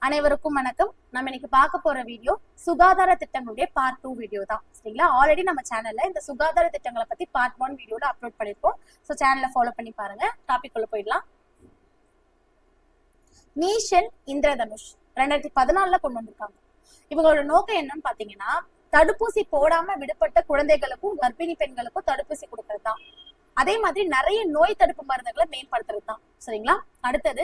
அனைவருக்கும் வணக்கம். நம்ம இன்னைக்கு பார்க்க போற வீடியோ சுகாதார திட்டங்களுடைய பார்ட் 2 வீடியோ தான். சரிங்களா? ஆல்ரெடி நம்ம சேனல்ல இந்த சுகாதார திட்டங்களை பத்தி பார்ட் 1 வீடியோல அப்லோட் பண்ணிருக்கோம். ஸோ சேனலை ஃபாலோ பண்ணி பாருங்க. டாபிக் உள்ள போயிடலாம். மிஷன் இந்திரதனுஷ் 2014 கொண்டு வந்திருக்காங்க. இவங்களோட நோக்கம் என்னன்னு பாத்தீங்கன்னா, தடுப்பூசி போடாம விடுபட்ட குழந்தைகளுக்கும் கர்ப்பிணி பெண்களுக்கும் தடுப்பூசி கொடுக்கறது தான். அதே மாதிரி நிறைய நோய் தடுப்பு மருந்துகளை மேம்படுத்துறது தான். சரிங்களா? அடுத்தது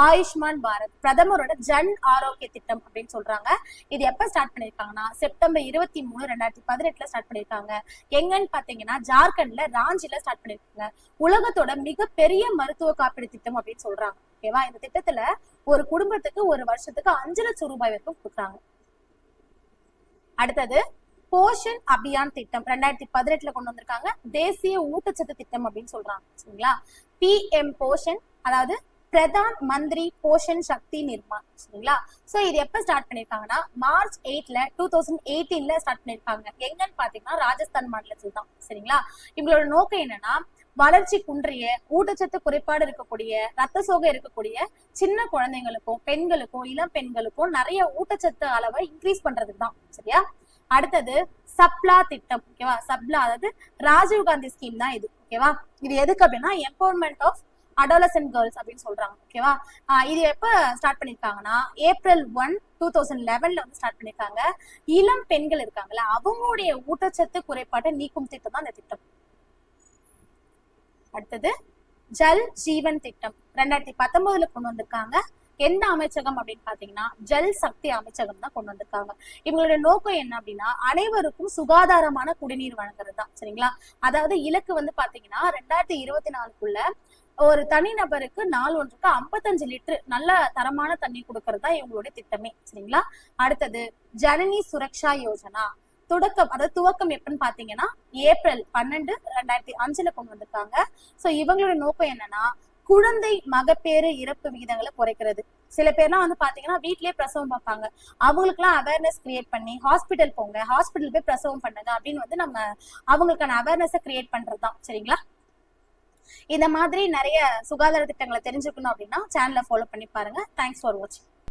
ஆயுஷ்மான் பாரத், பிரதமரோட ஜன் ஆரோக்கிய திட்டம் அப்படின்னு சொல்றாங்க. இது எப்ப ஸ்டார்ட் பண்ணிருக்காங்கன்னா செப்டம்பர் 23, 2018 ஸ்டார்ட் பண்ணிருக்காங்க. எங்கன்னு பாத்தீங்கன்னா ஜார்க்கண்ட்ல ராஞ்சில ஸ்டார்ட் பண்ணிருக்காங்க. உலகத்தோட மிகப்பெரிய மருத்துவ காப்பீடு திட்டம் அப்படின்னு சொல்றாங்க. ஓகேவா? இந்த திட்டத்துல ஒரு குடும்பத்துக்கு ஒரு வருஷத்துக்கு 5 லட்சம் ரூபாய் வரைக்கும் கொடுக்குறாங்க. அடுத்தது போஷன் அபியான் திட்டம் 2018 கொண்டு வந்திருக்காங்க. தேசிய ஊட்டச்சத்து திட்டம் அப்படின்னு சொல்றாங்க. சரிங்களா? PM போஷன், அதாவது பிரதான் மந்திரி போஷன் சக்தி நிர்மான். சரிங்களா? சோ இது எப்ப ஸ்டார்ட் பண்ணிருக்காங்கன்னா மார்ச் 8, 2018 ஸ்டார்ட் பண்ணிருக்காங்க. எங்கன்னு பாத்தீங்கன்னா ராஜஸ்தான் மாநிலத்தில் தான். சரிங்களா? இவங்களோட நோக்கம் என்னன்னா, வளர்ச்சி குன்றிய, ஊட்டச்சத்து குறைபாடு இருக்கக்கூடிய, ரத்த சோகை இருக்கக்கூடிய சின்ன குழந்தைங்களுக்கும் பெண்களுக்கும் இளம் பெண்களுக்கும் நிறைய ஊட்டச்சத்து அளவை இன்க்ரீஸ் பண்றதுக்கு தான். சரியா? அடுத்தது சப்லா திட்டம். ஓகேவா? சப்லா அதாவது ராஜீவ் காந்தி ஸ்கீம் தான் இது. ஓகேவா? இது எதுக்கு அப்படின்னா எம்பவர்மெண்ட் ஆஃப் அடாலசன்ட் கேர்ள்ஸ் அப்படின்னு சொல்றாங்க. ஓகேவா? இது எப்ப ஸ்டார்ட் பண்ணிருக்காங்கன்னா ஏப்ரல் 1, 2011 வந்து ஸ்டார்ட் பண்ணிருக்காங்க. இளம் பெண்கள் இருக்காங்கல்ல, அவங்களுடைய ஊட்டச்சத்து குறைபாட்டை நீக்கும் திட்டம் தான் இந்த திட்டம். அடுத்தது ஜல் ஜீவன் திட்டம் 2019 கொண்டு வந்திருக்காங்க. எந்த அமைச்சகம் அப்படின்னு பாத்தீங்கன்னா ஜல் சக்தி அமைச்சகம் தான் கொண்டு வந்திருக்காங்க. இவங்களுடைய நோக்கம் என்ன அப்படின்னா அனைவருக்கும் சுகாதாரமான குடிநீர் வழங்குறது தான். சரிங்களா? அதாவது இலக்கு வந்து பாத்தீங்கன்னா 2024க்குள்ள ஒரு தனிநபருக்கு நாள் ஒன்றுக்கு 55 லிட்டர் நல்ல தரமான தண்ணி கொடுக்கறது தான் இவங்களுடைய திட்டமே. சரிங்களா? அடுத்தது ஜனனி சுரக்ஷா யோஜனா துவக்கம் எப்பன்னு பாத்தீங்கன்னா ஏப்ரல் 12, 2005 கொண்டு வந்திருக்காங்க. சோ இவங்களோட நோக்கம் என்னன்னா குழந்தை மகப்பேறு இறப்பு விகிதங்களை குறைக்கிறது. சில பேர்லாம் வந்து பாத்தீங்கன்னா வீட்லயே பிரசவம் பார்ப்பாங்க. அவங்களுக்கு எல்லாம் அவேர்னஸ் கிரியேட் பண்ணி ஹாஸ்பிட்டல் போங்க, ஹாஸ்பிட்டல் போய் பிரசவம் பண்ணுங்க அப்படின்னு வந்து நம்ம அவங்களுக்கான அவேர்னஸை கிரியேட் பண்றதுதான். சரிங்களா? இந்த மாதிரி நிறைய சுகாதார திட்டங்களை தெரிஞ்சுக்கணும் அப்படின்னா சேனலை ஃபாலோ பண்ணி பாருங்க. தேங்க்ஸ் ஃபார் வாட்சிங்.